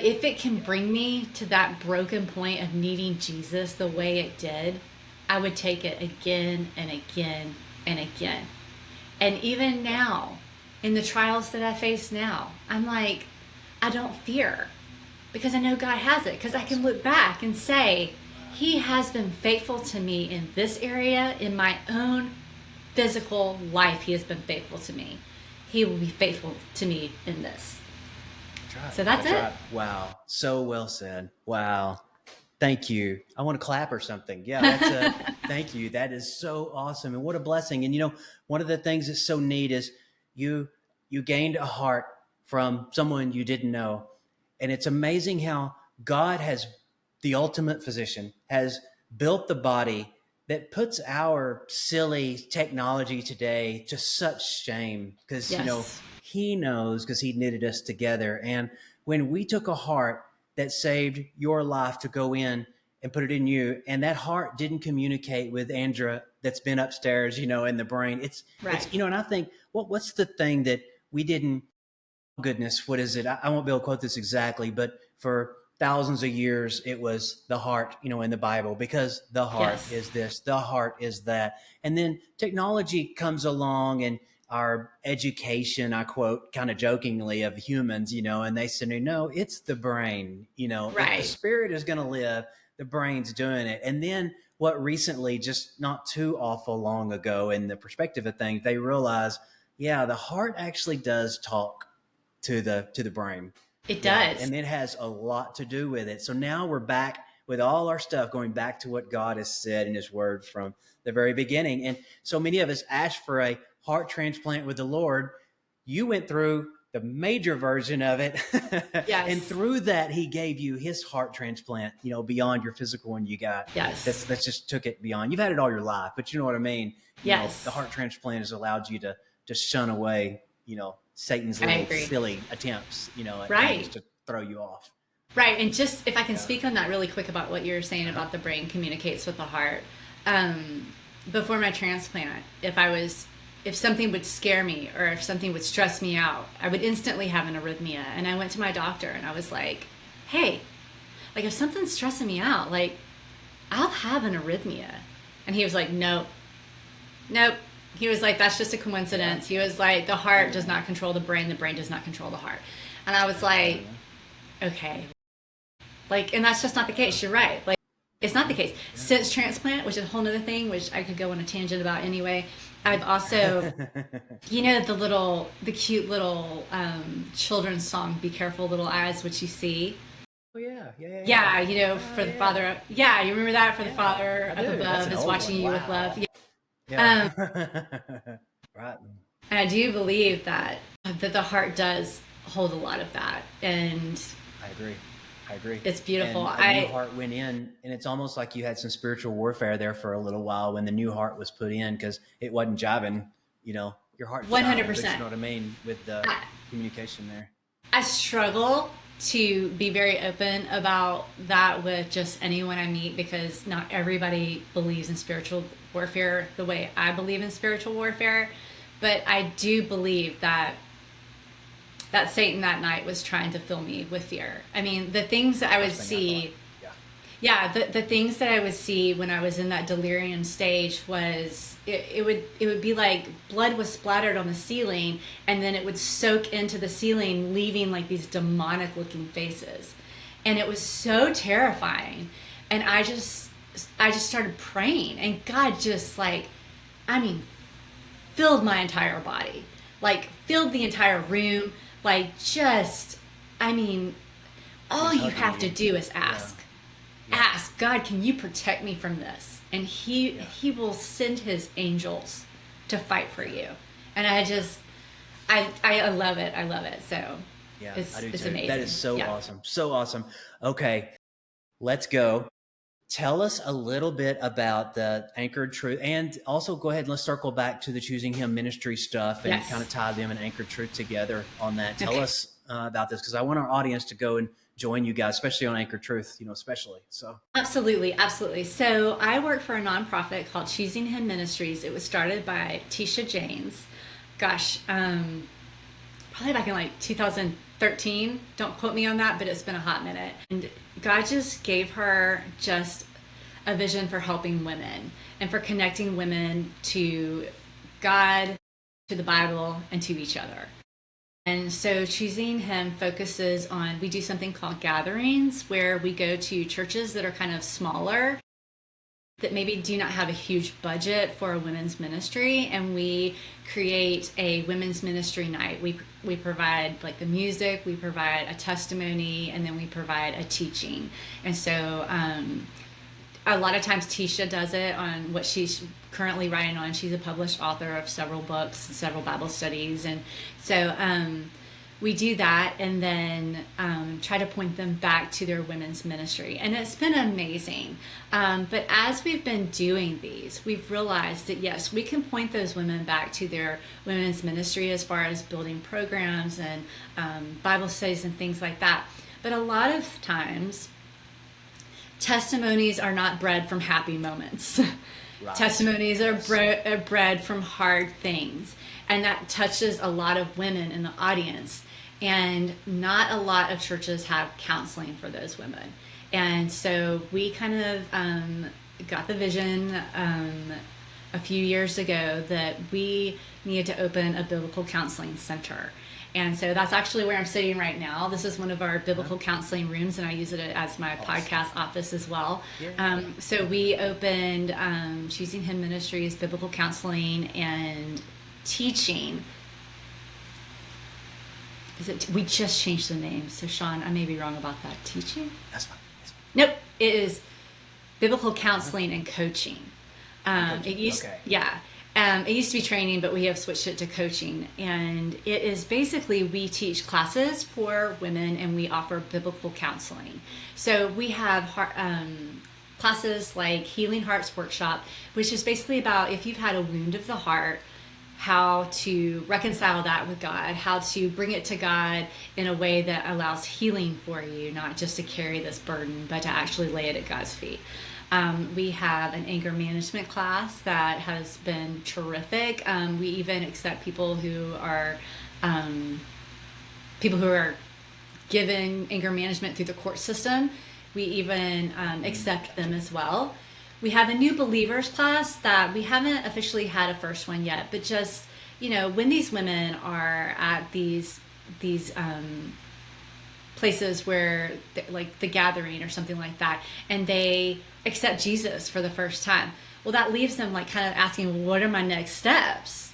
Speaker 3: if it can bring me to that broken point of needing Jesus the way it did, I would take it again and again and again. And even now, in the trials that I face now, I'm like, I don't fear, because I know God has it, because I can look back and say, he has been faithful to me in this area, in my own physical life. He has been faithful to me. He will be faithful to me in this. So that's it.
Speaker 2: Right. Wow. So well said. Wow. Thank you. I want to clap or something. Yeah. Thank you. That is so awesome. And what a blessing. And one of the things that's so neat is you gained a heart from someone you didn't know. And it's amazing how God has, the ultimate physician, has built the body that puts our silly technology today to such shame, because, he knows, because he knitted us together. And when we took a heart that saved your life to go in and put it in you, and that heart didn't communicate with Andrea that's been upstairs, in the brain, it's and I think, what's the thing that we didn't, goodness, what is it? I won't be able to quote this exactly, but for thousands of years, it was the heart, in the Bible, because the heart is this, the heart is that. And then technology comes along, and our education, I quote kind of jokingly, of humans, and they say, no, it's the brain, if the spirit is going to live, the brain's doing it. And then what recently, just not too awful long ago, in the perspective of things, they realize, the heart actually does talk to the brain.
Speaker 3: It does.
Speaker 2: And it has a lot to do with it. So now we're back with all our stuff, going back to what God has said in his word from the very beginning. And so many of us asked for a heart transplant with the Lord. You went through the major version of it. Yes. And through that, he gave you his heart transplant, beyond your physical one you got.
Speaker 3: Yes.
Speaker 2: That's just took it beyond. You've had it all your life, but you know what I mean?
Speaker 3: Yes.
Speaker 2: The heart transplant has allowed you to just shun away, Satan's little silly attempts, at times to throw you off.
Speaker 3: Right. And just, if I can speak on that really quick about what you're saying about the brain communicates with the heart. Before my transplant, if something would scare me, or if something would stress me out, I would instantly have an arrhythmia. And I went to my doctor and I was like, hey, if something's stressing me out, I'll have an arrhythmia. And he was like, nope. He was like, that's just a coincidence. He was like, the heart does not control the brain does not control the heart. And I was like, okay. And that's just not the case. You're right. It's not the case. Since transplant, which is a whole other thing, which I could go on a tangent about anyway, I've also, the cute little children's song, Be Careful Little Eyes, What You See.
Speaker 2: Oh, yeah.
Speaker 3: For the Father. Yeah, you remember that? For the Father up above is watching you with love. Yeah.
Speaker 2: Right.
Speaker 3: And I do believe that the heart does hold a lot of that. And
Speaker 2: I agree.
Speaker 3: It's beautiful.
Speaker 2: And a new heart went in, and it's almost like you had some spiritual warfare there for a little while when the new heart was put in, because it wasn't jiving, your heart.
Speaker 3: 100%.
Speaker 2: You know what I mean? With the communication there.
Speaker 3: I struggle to be very open about that with just anyone I meet, because not everybody believes in spiritual warfare the way I believe in spiritual warfare. But I do believe that Satan that night was trying to fill me with fear. I mean, the things that I would see, the things that I would see when I was in that delirium stage was, it would be like blood was splattered on the ceiling, and then it would soak into the ceiling, leaving these demonic looking faces. And it was so terrifying. And I just I just started praying, and God just filled my entire body, filled the entire room, all you have to do is ask. Yeah. Ask God, can you protect me from this? And he will send his angels to fight for you. And I love it. I love it. So
Speaker 2: yeah,
Speaker 3: it's amazing.
Speaker 2: That is so awesome. So awesome. Okay, let's go. Tell us a little bit about the Anchored Truth, and also go ahead and let's circle back to the Choosing Him ministry stuff and kind of tie them and Anchored Truth together on that. Tell us about this, because I want our audience to go and join you guys, especially on Anchored Truth, especially. So
Speaker 3: Absolutely. So I work for a nonprofit called Choosing Him Ministries. It was started by Tisha James. Gosh, probably back in 2013. Don't quote me on that, but it's been a hot minute. And God just gave her just a vision for helping women and for connecting women to God, to the Bible, and to each other. And so Choosing Him focuses on, we do something called gatherings, where we go to churches that are kind of smaller, that maybe do not have a huge budget for a women's ministry, and we create a women's ministry night. We provide the music, we provide a testimony, and then we provide a teaching. And so a lot of times Tisha does it on what she's currently writing on. She's a published author of several books and several Bible studies. And so we do that, and then try to point them back to their women's ministry. And it's been amazing. But as we've been doing these, we've realized that, yes, we can point those women back to their women's ministry as far as building programs and Bible studies and things like that. But a lot of times, testimonies are not bred from happy moments. Right. Testimonies are bred from hard things. And that touches a lot of women in the audience. And not a lot of churches have counseling for those women. And so we kind of got the vision a few years ago that we needed to open a biblical counseling center. And so that's actually where I'm sitting right now. This is one of our biblical counseling rooms, and I use it as my podcast office as well. So we opened Choosing Him Ministries, biblical counseling and teaching. We just changed the name. So Shawn, I may be wrong about that. Teaching?
Speaker 2: That's fine.
Speaker 3: Nope. It is biblical counseling and coaching. It used to be training, but we have switched it to coaching. And it is basically, we teach classes for women and we offer biblical counseling. So we have classes like Healing Hearts Workshop, which is basically about if you've had a wound of the heart, how to reconcile that with God, how to bring it to God in a way that allows healing for you, not just to carry this burden, but to actually lay it at God's feet. We have an anger management class that has been terrific. We even accept people who are given anger management through the court system. We even accept them as well. We have a new believers class that we haven't officially had a first one yet, but just, when these women are at these places where, like the gathering or something like that, and they accept Jesus for the first time, well, that leaves them kind of asking, what are my next steps?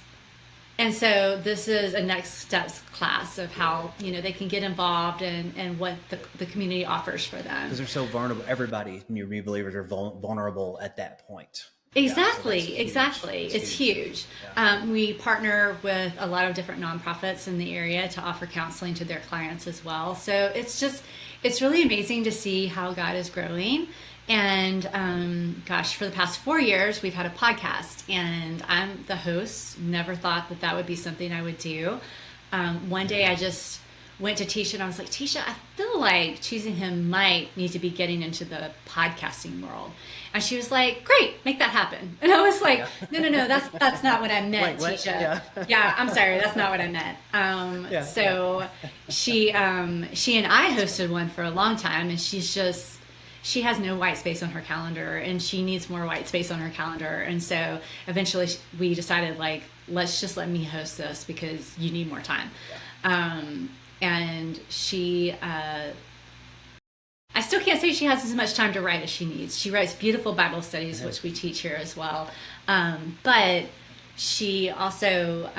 Speaker 3: And so this is a next steps class of how, they can get involved and what the community offers for them.
Speaker 2: Because they're so vulnerable. Everybody, new believers are vulnerable at that point.
Speaker 3: Exactly. It's huge. Yeah. We partner with a lot of different nonprofits in the area to offer counseling to their clients as well. So it's really amazing to see how God is growing. And for the past 4 years, we've had a podcast, and I'm the host. Never thought that would be something I would do. One day I just went to Tisha and I was like, Tisha, I feel like Choosing Him might need to be getting into the podcasting world. And she was like, great, make that happen. And I was like, no, that's not what I meant, Tisha. Yeah, I'm sorry, that's not what I meant. So she and I hosted one for a long time, and she has no white space on her calendar, and she needs more white space on her calendar. And so eventually we decided, let's just let me host this because you need more time. And I still can't say she has as much time to write as she needs. She writes beautiful Bible studies, which we teach here as well. But she also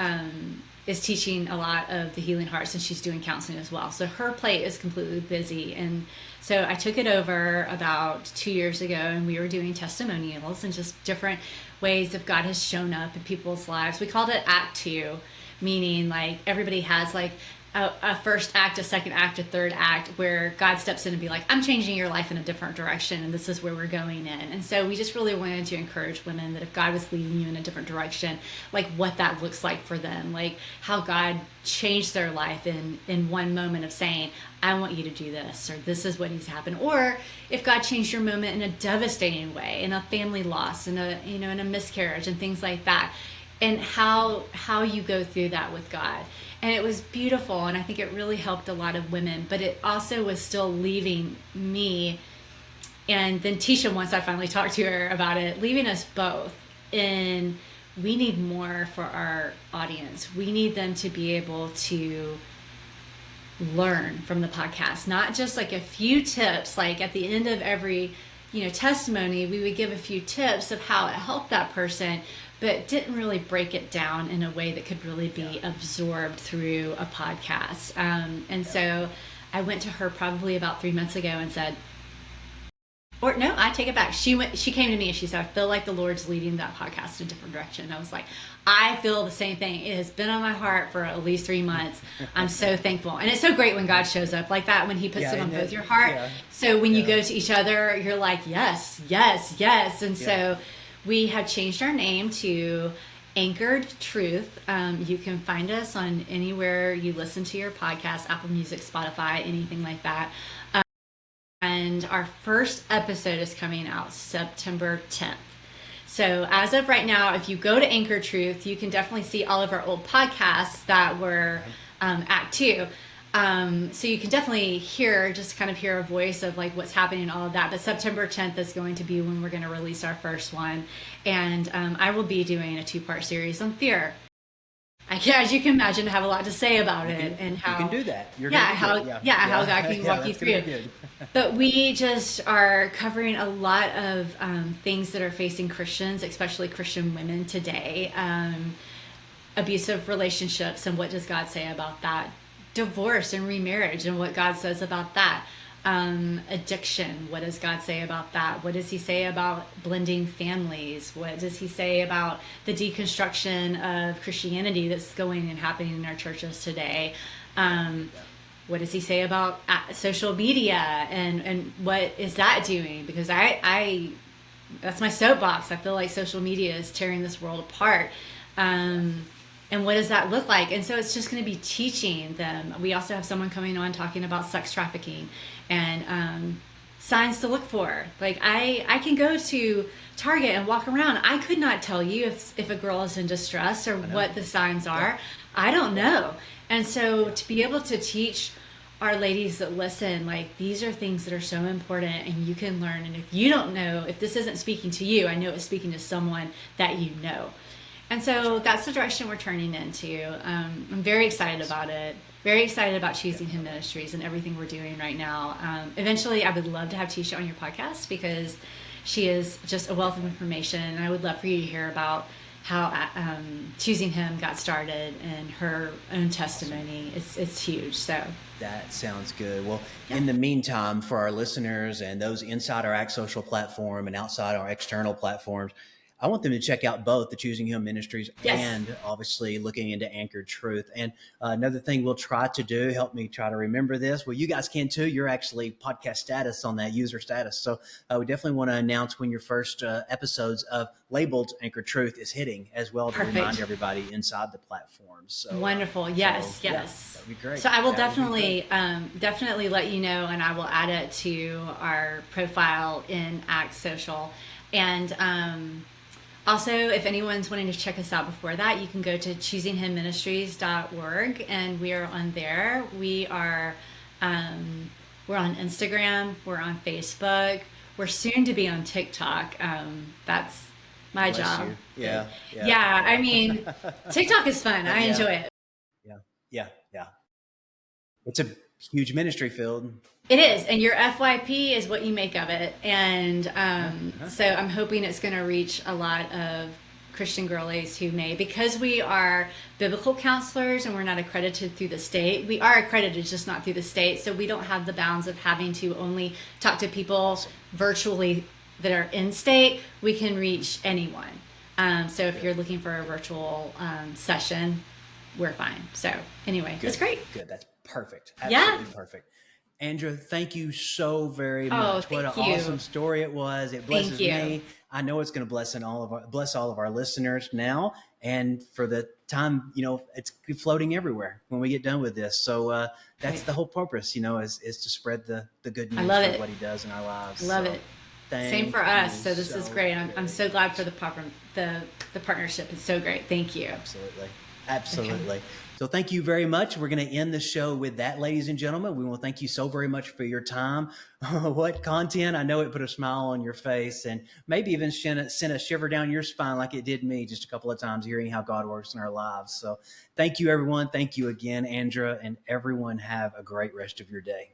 Speaker 3: is teaching a lot of the Healing Hearts, and she's doing counseling as well. So her plate is completely busy. And so I took it over about 2 years ago, and we were doing testimonials and just different ways that God has shown up in people's lives. We called it Act 2, meaning like everybody has like a first act, a second act, a third act, where God steps in and be like, I'm changing your life in a different direction, and this is where we're going in. And so we just really wanted to encourage women that if God was leading you in a different direction, like what that looks like for them, like how God changed their life in one moment of saying, I want you to do this, or this is what needs to happen. Or if God changed your moment in a devastating way, in a family loss, in a miscarriage and things like that, and how you go through that with God. And it was beautiful, and I think it really helped a lot of women, but it also was still leaving me, and then Tisha, once I finally talked to her about it, leaving us both in, we need more for our audience. We need them to be able to learn from the podcast, not just like a few tips, like at the end of every testimony, we would give a few tips of how it helped that person, but didn't really break it down in a way that could really be absorbed through a podcast. So I went to her probably about 3 months ago and said, or no, I take it back. She came to me and she said, I feel like the Lord's leading that podcast in a different direction. And I was like, I feel the same thing. It has been on my heart for at least 3 months. I'm so thankful. And it's so great when God shows up like that, when he puts it on both your heart. Yeah. So when you go to each other, you're like, yes, yes, yes. And so we have changed our name to Anchored Truth. You can find us on anywhere you listen to your podcast, Apple Music, Spotify, anything like that. And our first episode is coming out September 10th. So as of right now, if you go to Anchored Truth, you can definitely see all of our old podcasts that were Act 2. So you can definitely hear a voice of like what's happening and all of that. But September 10th is going to be when we're going to release our first one. And I will be doing a 2-part series on fear. As you can imagine, I have a lot to say about it and how
Speaker 2: you can do that.
Speaker 3: How God can walk you through. But we just are covering a lot of things that are facing Christians, especially Christian women today. Abusive relationships, and what does God say about that? Divorce and remarriage, and what God says about that. Addiction, what does God say about that? What does he say about blending families? What does he say about the deconstruction of Christianity that's going and happening in our churches today? What does he say about social media, and what is that doing? Because I that's my soapbox. I feel like social media is tearing this world apart. And what does that look like? And so it's just going to be teaching them. We also have someone coming on talking about sex trafficking and signs to look for. Like I can go to Target and walk around. I could not tell you if a girl is in distress or what the signs are. Yeah. I don't know. And so to be able to teach our ladies that listen, like these are things that are so important and you can learn. And if you don't know, if this isn't speaking to you, I know it's speaking to someone that you know. And so that's the direction we're turning into. I'm very excited about it. Very excited about Choosing Him Ministries and everything we're doing right now. Eventually, I would love to have Tisha on your podcast because she is just a wealth of information. And I would love for you to hear about how Choosing Him got started and her own testimony. It's huge. So
Speaker 2: that sounds good. Well, in the meantime, for our listeners and those inside our ActsSocial platform and outside our external platforms, I want them to check out both the Choosing Him Ministries and obviously looking into Anchored Truth. And another thing we'll try to do, help me try to remember this. Well, you guys can too. You're actually podcast status on that user status. So we definitely want to announce when your first episodes of labeled Anchored Truth is hitting as well to remind everybody inside the platform. So
Speaker 3: wonderful. Yes.
Speaker 2: Yeah, that'd be great.
Speaker 3: So I will definitely let you know, and I will add it to our profile in ActsSocial. And also, if anyone's wanting to check us out before that, you can go to choosingHimMinistries.org, and we are on there. We are, we're on Instagram, we're on Facebook, we're soon to be on TikTok. That's my job.
Speaker 2: Yeah.
Speaker 3: I mean, TikTok is fun. I enjoy it.
Speaker 2: Yeah. It's a Huge ministry field.
Speaker 3: It is, and your FYP is what you make of it. And so I'm hoping it's going to reach a lot of Christian girlies who may, because we are biblical counselors and we're not accredited through the state. We are accredited, just not through the state. So we don't have the bounds of having to only talk to people virtually that are in state. We can reach anyone. So if you're looking for a virtual session, we're fine. So anyway,
Speaker 2: Good.
Speaker 3: That's great.
Speaker 2: Good. That's perfect. Absolutely perfect. Andrea, thank you so very much. What an awesome story it was. It blesses me. I know it's going to bless all of our listeners now and for the time, it's floating everywhere when we get done with this. So that's the whole purpose, is to spread the good news of what he does in our lives.
Speaker 3: Love it. Same for us. So this is great. I'm so glad for the partnership. It's so great. Thank you.
Speaker 2: Absolutely. Okay. So thank you very much. We're going to end the show with that, ladies and gentlemen. We want to thank you so very much for your time. What content. I know it put a smile on your face and maybe even sent a shiver down your spine like it did me just a couple of times hearing how God works in our lives. So thank you, everyone. Thank you again, Andrea, and everyone have a great rest of your day.